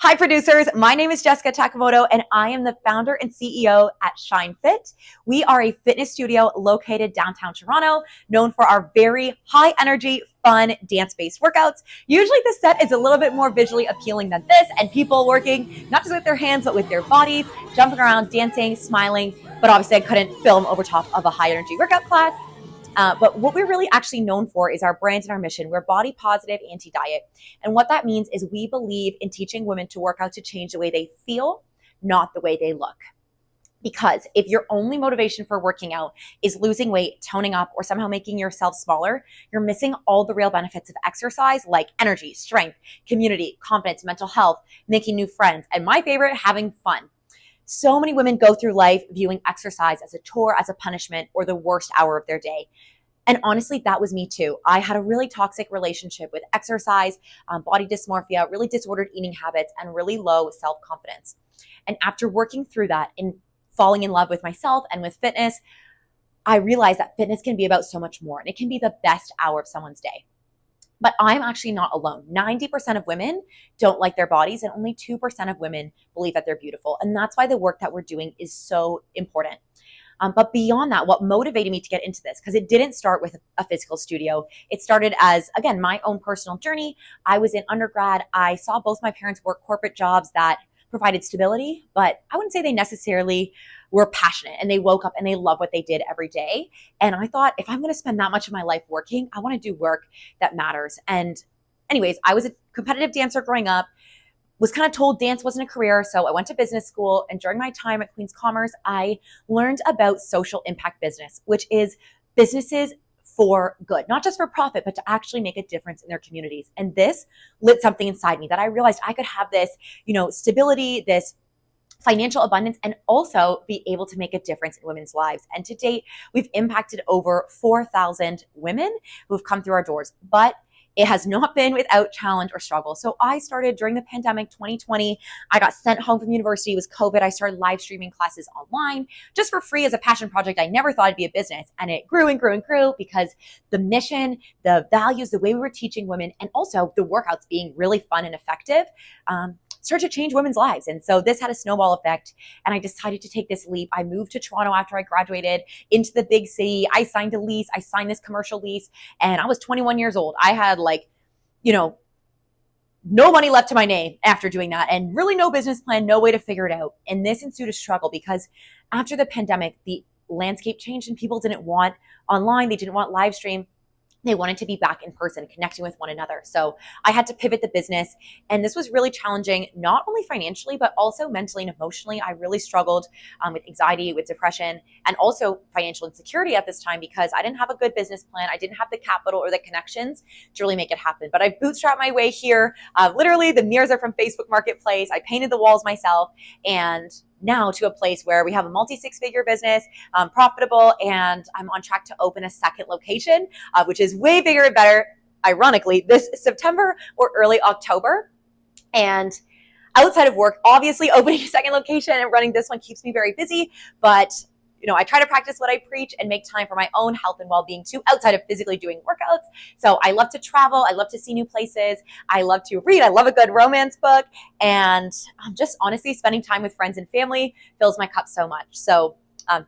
Hi, producers. My name is Jessica Takamoto, and I am the founder and CEO at Shine Fit. We are a fitness studio located downtown Toronto, known for our very high energy, fun, dance-based workouts. Usually the set is a little bit more visually appealing than this, and people working not just with their hands, but with their bodies, jumping around, dancing, smiling. But obviously I couldn't film over top of a high energy workout class. But what we're really actually known for is our brand and our mission. We're body positive, anti-diet. And what that means is we believe in teaching women to work out to change the way they feel, not the way they look. Because if your only motivation for working out is losing weight, toning up, or somehow making yourself smaller, you're missing all the real benefits of exercise like energy, strength, community, confidence, mental health, making new friends, and my favorite, having fun. So many women go through life viewing exercise as a chore, as a punishment, or the worst hour of their day. And honestly, that was me too. I had a really toxic relationship with exercise, body dysmorphia, really disordered eating habits, and really low self-confidence. And after working through that and falling in love with myself and with fitness, I realized that fitness can be about so much more, and it can be the best hour of someone's day. But I'm actually not alone. 90% of women don't like their bodies, and only 2% of women believe that they're beautiful. And that's why the work that we're doing is so important. But beyond that, what motivated me to get into this, because it didn't start with a physical studio. It started as, again, my own personal journey. I was in undergrad. I saw both my parents work corporate jobs that provided stability, but I wouldn't say they necessarily were passionate, and they woke up and they love what they did every day. And I thought, if I'm going to spend that much of my life working, I want to do work that matters. And anyways, I was a competitive dancer growing up, was kind of told dance wasn't a career. So I went to business school, and during my time at Queen's Commerce, I learned about social impact business, which is businesses for good, not just for profit, but to actually make a difference in their communities. And this lit something inside me that I realized I could have this, stability, this financial abundance, and also be able to make a difference in women's lives. And to date, we've impacted over 4,000 women who've come through our doors. But it has not been without challenge or struggle. So I started during the pandemic, 2020. I got sent home from university. It was COVID. I started live streaming classes online just for free as a passion project. I never thought it'd be a business. And it grew and grew and grew because the mission, the values, the way we were teaching women, and also the workouts being really fun and effective, started to change women's lives. And so this had a snowball effect, and I decided to take this leap. I moved to Toronto after I graduated into the big city. I signed a lease. I signed this commercial lease, and I was 21 years old. I had no money left to my name after doing that, and really no business plan, no way to figure it out. And this ensued a struggle because after the pandemic, the landscape changed and people didn't want online. They didn't want live stream. They wanted to be back in person, connecting with one another. So I had to pivot the business. And this was really challenging, not only financially, but also mentally and emotionally. I really struggled with anxiety, with depression, and also financial insecurity at this time because I didn't have a good business plan. I didn't have the capital or the connections to really make it happen. But I bootstrapped my way here. Literally, the mirrors are from Facebook Marketplace. I painted the walls myself. And now to a place where we have a multi-six-figure business, profitable, and I'm on track to open a second location, which is way bigger and better, ironically, this September or early October. And outside of work, obviously opening a second location and running this one keeps me very busy, but I try to practice what I preach and make time for my own health and well-being too, outside of physically doing workouts. So I love to travel. I love to see new places. I love to read. I love a good romance book. And just honestly, spending time with friends and family fills my cup so much. So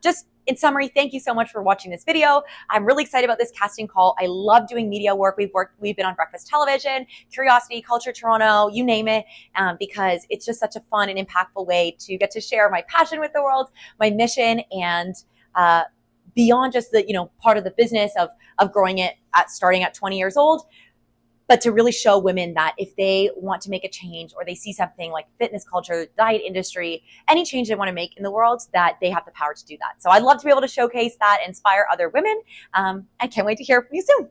just in summary, thank you so much for watching this video. I'm really excited about this casting call. I love doing media work. We've been on Breakfast Television, Curiosity, Culture Toronto, you name it, because it's just such a fun and impactful way to get to share my passion with the world, my mission, and beyond just the part of the business of growing it starting at 20 years old. But to really show women that if they want to make a change, or they see something like fitness culture, diet industry, any change they want to make in the world, that they have the power to do that. So I'd love to be able to showcase that, inspire other women. I can't wait to hear from you soon.